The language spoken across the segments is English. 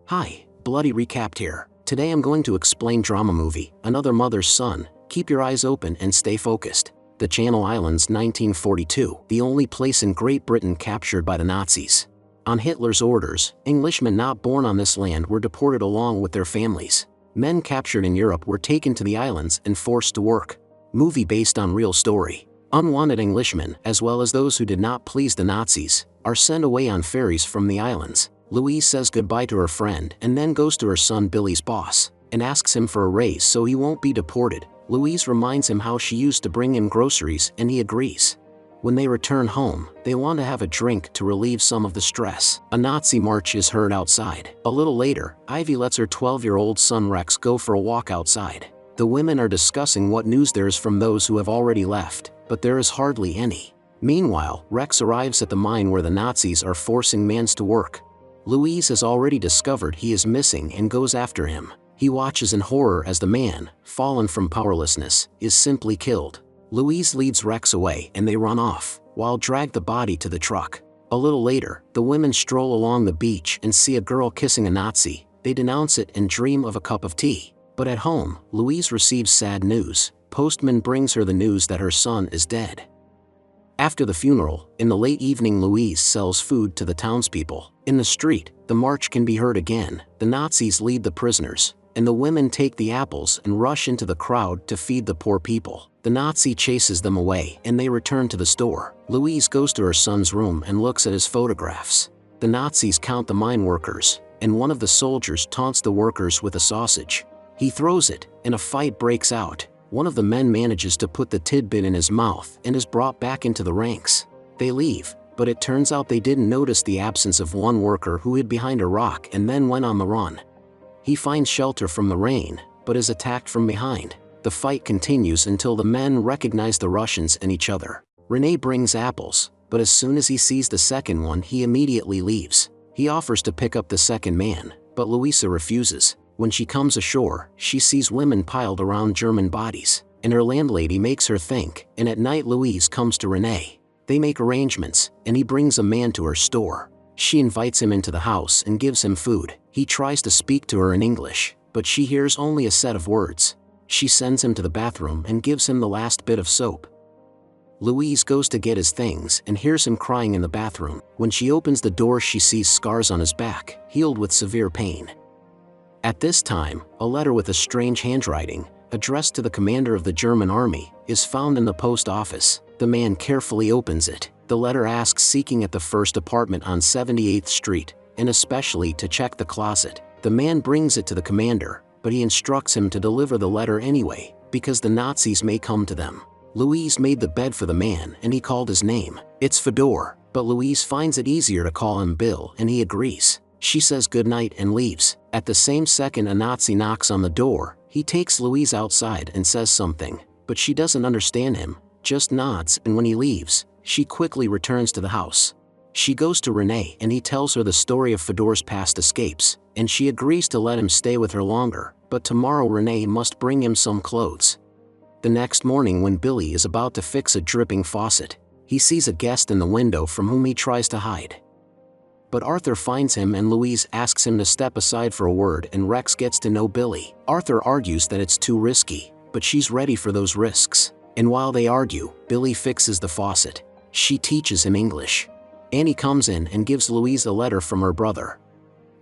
Hi, Bloody Recapped here. Today I'm going to explain drama movie, Another Mother's Son. Keep your eyes open and stay focused. The Channel Islands, 1942, the only place in Great Britain captured by the Nazis. On Hitler's orders, Englishmen not born on this land were deported along with their families. Men captured in Europe were taken to the islands and forced to work. Movie based on real story. Unwanted Englishmen, as well as those who did not please the Nazis, are sent away on ferries from the islands. Louise says goodbye to her friend and then goes to her son Billy's boss and asks him for a raise so he won't be deported. Louise reminds him how she used to bring him groceries and he agrees. When they return home, they want to have a drink to relieve some of the stress. A Nazi march is heard outside. A little later, Ivy lets her 12-year-old son Rex go for a walk outside. The women are discussing what news there is from those who have already left, but there is hardly any. Meanwhile, Rex arrives at the mine where the Nazis are forcing mans to work. Louise has already discovered he is missing and goes after him. He watches in horror as the man, fallen from powerlessness, is simply killed. Louise leads Rex away and they run off, while drag the body to the truck. A little later, the women stroll along the beach and see a girl kissing a Nazi. They denounce it and dream of a cup of tea. But at home, Louise receives sad news. Postman brings her the news that her son is dead. After the funeral, in the late evening, Louise sells food to the townspeople. In the street, the march can be heard again. The Nazis lead the prisoners, and the women take the apples and rush into the crowd to feed the poor people. The Nazi chases them away and they return to the store. Louise goes to her son's room and looks at his photographs. The Nazis count the mine workers, and one of the soldiers taunts the workers with a sausage. He throws it, and a fight breaks out. One of the men manages to put the tidbit in his mouth and is brought back into the ranks. They leave, but it turns out they didn't notice the absence of one worker who hid behind a rock and then went on the run. He finds shelter from the rain, but is attacked from behind. The fight continues until the men recognize the Russians and each other. Rene brings apples, but as soon as he sees the second one, he immediately leaves. He offers to pick up the second man, but Louisa refuses. When she comes ashore, she sees women piled around German bodies, and her landlady makes her think, and at night Louise comes to Rene. They make arrangements, and he brings a man to her store. She invites him into the house and gives him food. He tries to speak to her in English, but she hears only a set of words. She sends him to the bathroom and gives him the last bit of soap. Louise goes to get his things and hears him crying in the bathroom. When she opens the door, she sees scars on his back, healed with severe pain. At this time, a letter with a strange handwriting, addressed to the commander of the German army, is found in the post office. The man carefully opens it. The letter asks seeking at the first apartment on 78th Street, and especially to check the closet. The man brings it to the commander, but he instructs him to deliver the letter anyway, because the Nazis may come to them. Louise made the bed for the man and he called his name. It's Fedor, but Louise finds it easier to call him Bill and he agrees. She says goodnight and leaves. At the same second, a Nazi knocks on the door. He takes Louise outside and says something, but she doesn't understand him, just nods, and when he leaves, she quickly returns to the house. She goes to Rene and he tells her the story of Fedor's past escapes, and she agrees to let him stay with her longer, but tomorrow Rene must bring him some clothes. The next morning, when Billy is about to fix a dripping faucet, he sees a guest in the window from whom he tries to hide. But Arthur finds him and Louise asks him to step aside for a word, and Rex gets to know Billy. Arthur argues that it's too risky, but she's ready for those risks. And while they argue, Billy fixes the faucet. She teaches him English. Annie comes in and gives Louise a letter from her brother.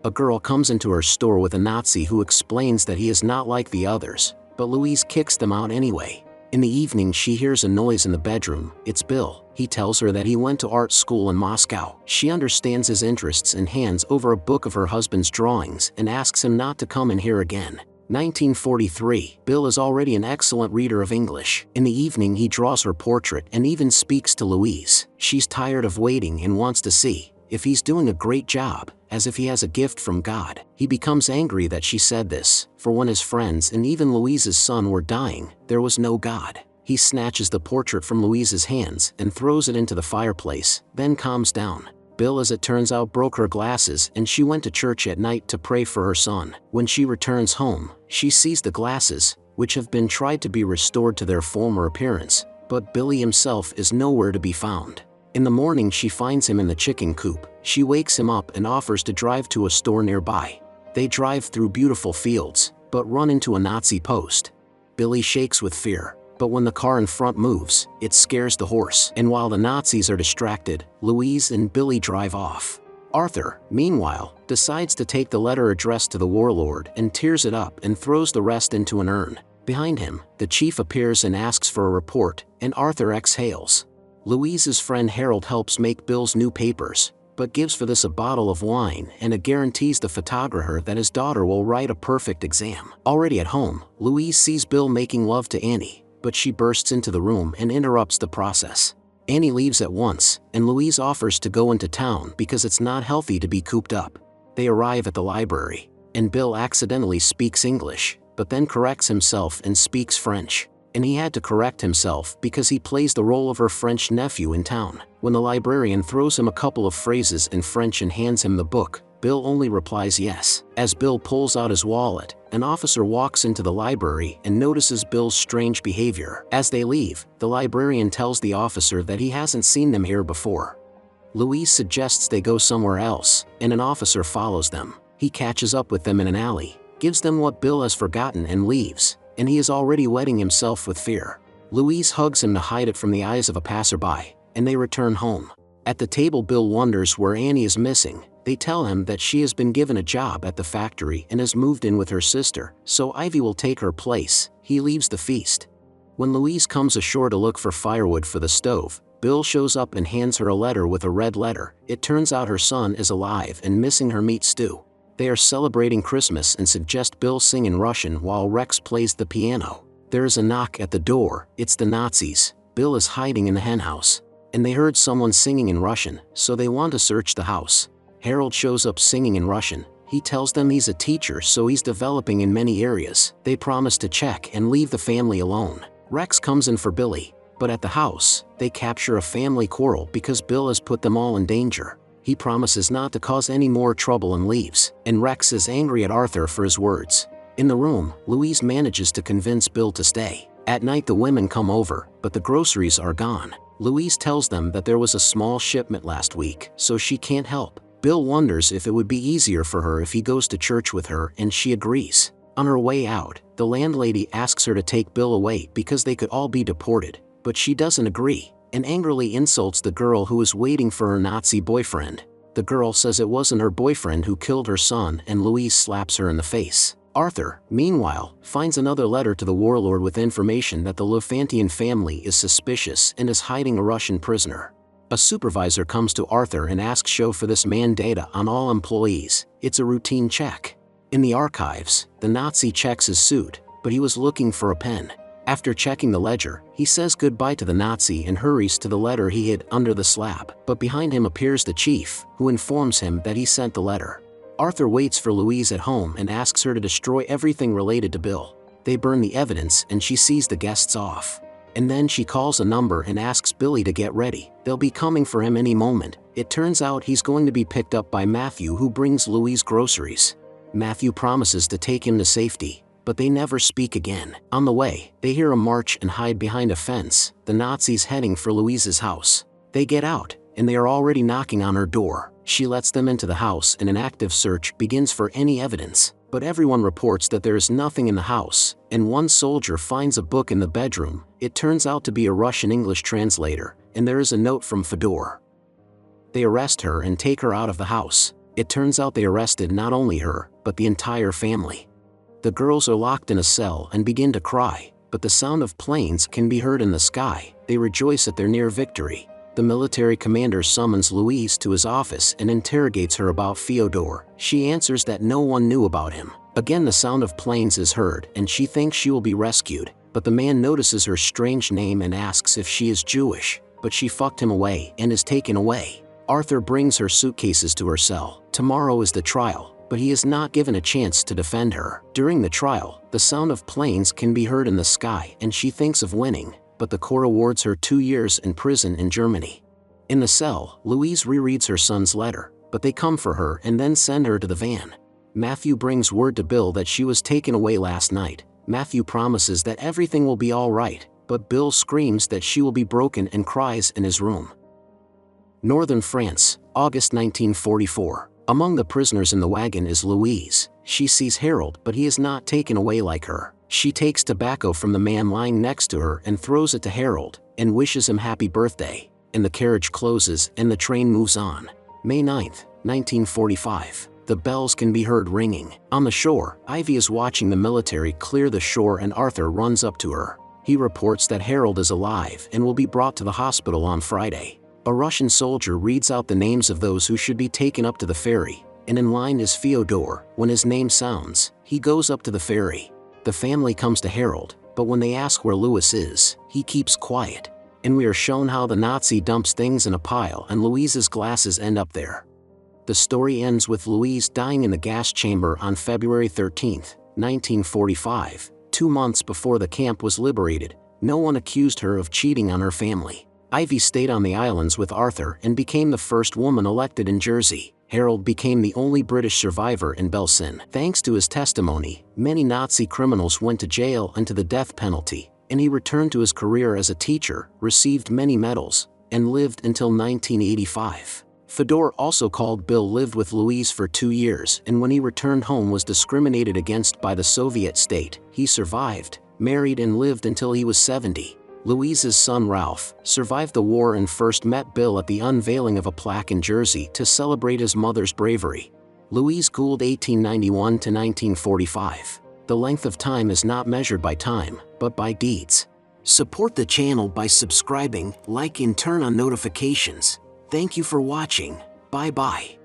A girl comes into her store with a Nazi who explains that he is not like the others, but Louise kicks them out anyway. In the evening, she hears a noise in the bedroom. It's Bill. He tells her that he went to art school in Moscow. She understands his interests and hands over a book of her husband's drawings and asks him not to come in here again. 1943. Bill is already an excellent reader of English. In the evening, he draws her portrait and even speaks to Louise. She's tired of waiting and wants to see if he's doing a great job, as if he has a gift from God. He becomes angry that she said this, for when his friends and even Louise's son were dying, there was no God. He snatches the portrait from Louise's hands and throws it into the fireplace, then calms down. Bill, as it turns out, broke her glasses and she went to church at night to pray for her son. When she returns home, she sees the glasses, which have been tried to be restored to their former appearance, but Billy himself is nowhere to be found. In the morning, she finds him in the chicken coop. She wakes him up and offers to drive to a store nearby. They drive through beautiful fields, but run into a Nazi post. Billy shakes with fear, but when the car in front moves, it scares the horse. And while the Nazis are distracted, Louise and Billy drive off. Arthur, meanwhile, decides to take the letter addressed to the warlord and tears it up and throws the rest into an urn. Behind him, the chief appears and asks for a report, and Arthur exhales. Louise's friend Harold helps make Bill's new papers, but gives for this a bottle of wine and guarantees the photographer that his daughter will write a perfect exam. Already at home, Louise sees Bill making love to Annie, but she bursts into the room and interrupts the process. Annie leaves at once, and Louise offers to go into town because it's not healthy to be cooped up. They arrive at the library, and Bill accidentally speaks English, but then corrects himself and speaks French. And he had to correct himself because he plays the role of her French nephew in town. When the librarian throws him a couple of phrases in French and hands him the book, Bill only replies yes. As Bill pulls out his wallet, an officer walks into the library and notices Bill's strange behavior. As they leave, the librarian tells the officer that he hasn't seen them here before. Louise suggests they go somewhere else, and an officer follows them. He catches up with them in an alley, gives them what Bill has forgotten and leaves, and he is already wetting himself with fear. Louise hugs him to hide it from the eyes of a passerby, and they return home. At the table, Bill wonders where Annie is missing. They tell him that she has been given a job at the factory and has moved in with her sister, so Ivy will take her place. He leaves the feast. When Louise comes ashore to look for firewood for the stove, Bill shows up and hands her a letter with a red letter. It turns out her son is alive and missing her meat stew. They are celebrating Christmas and suggest Bill sing in Russian while Rex plays the piano. There is a knock at the door. It's the Nazis. Bill is hiding in the henhouse, and they heard someone singing in Russian, so they want to search the house. Harold shows up singing in Russian. He tells them he's a teacher, so he's developing in many areas. They promise to check and leave the family alone. Rex comes in for Billy, but at the house, they capture a family quarrel because Bill has put them all in danger. He promises not to cause any more trouble and leaves, and Rex is angry at Arthur for his words. In the room, Louise manages to convince Bill to stay. At night, the women come over, but the groceries are gone. Louise tells them that there was a small shipment last week, so she can't help. Bill wonders if it would be easier for her if he goes to church with her, and she agrees. On her way out, the landlady asks her to take Bill away because they could all be deported, but she doesn't agree, and angrily insults the girl who is waiting for her Nazi boyfriend. The girl says it wasn't her boyfriend who killed her son, and Louise slaps her in the face. Arthur, meanwhile, finds another letter to the warlord with information that the Lefantian family is suspicious and is hiding a Russian prisoner. A supervisor comes to Arthur and asks show for this man data on all employees. It's a routine check. In the archives, the Nazi checks his suit, but he was looking for a pen. After checking the ledger, he says goodbye to the Nazi and hurries to the letter he hid under the slab. But behind him appears the chief, who informs him that he sent the letter. Arthur waits for Louise at home and asks her to destroy everything related to Bill. They burn the evidence and she sees the guests off. And then she calls a number and asks Billy to get ready. They'll be coming for him any moment. It turns out he's going to be picked up by Matthew, who brings Louise groceries. Matthew promises to take him to safety, but they never speak again. On the way, they hear a march and hide behind a fence, the Nazis heading for Louise's house. They get out, and they are already knocking on her door. She lets them into the house and an active search begins for any evidence. But everyone reports that there is nothing in the house, and one soldier finds a book in the bedroom. It turns out to be a Russian-English translator, and there is a note from Fedor. They arrest her and take her out of the house. It turns out they arrested not only her, but the entire family. The girls are locked in a cell and begin to cry, but the sound of planes can be heard in the sky. They rejoice at their near victory. The military commander summons Louise to his office and interrogates her about Fyodor. She answers that no one knew about him. Again, the sound of planes is heard and she thinks she will be rescued, but the man notices her strange name and asks if she is Jewish, but she fucked him away and is taken away. Arthur brings her suitcases to her cell. Tomorrow is the trial, but he is not given a chance to defend her. During the trial, the sound of planes can be heard in the sky and she thinks of winning, but the court awards her 2 years in prison in Germany. In the cell, Louise rereads her son's letter, but they come for her and then send her to the van. Matthew brings word to Bill that she was taken away last night. Matthew promises that everything will be all right, but Bill screams that she will be broken and cries in his room. Northern France, August 1944. Among the prisoners in the wagon is Louise. She sees Harold, but he is not taken away like her. She takes tobacco from the man lying next to her and throws it to Harold, and wishes him happy birthday. And the carriage closes and the train moves on. May 9, 1945. The bells can be heard ringing. On the shore, Ivy is watching the military clear the shore and Arthur runs up to her. He reports that Harold is alive and will be brought to the hospital on Friday. A Russian soldier reads out the names of those who should be taken up to the ferry, and in line is Fyodor. When his name sounds, he goes up to the ferry. The family comes to Harold, but when they ask where Louis is, he keeps quiet. And we are shown how the Nazi dumps things in a pile and Louise's glasses end up there. The story ends with Louise dying in the gas chamber on February 13, 1945, 2 months before the camp was liberated. No one accused her of cheating on her family. Ivy stayed on the islands with Arthur and became the first woman elected in Jersey. Harold became the only British survivor in Belsen. Thanks to his testimony, many Nazi criminals went to jail and to the death penalty, and he returned to his career as a teacher, received many medals, and lived until 1985. Fedor, also called Bill, lived with Louise for 2 years, and when he returned home was discriminated against by the Soviet state. He survived, married and lived until he was 70. Louise's son Ralph survived the war and first met Bill at the unveiling of a plaque in Jersey to celebrate his mother's bravery. Louise Gould, 1891 to 1945. The length of time is not measured by time, but by deeds. Support the channel by subscribing, like and turn on notifications. Thank you for watching. Bye-bye.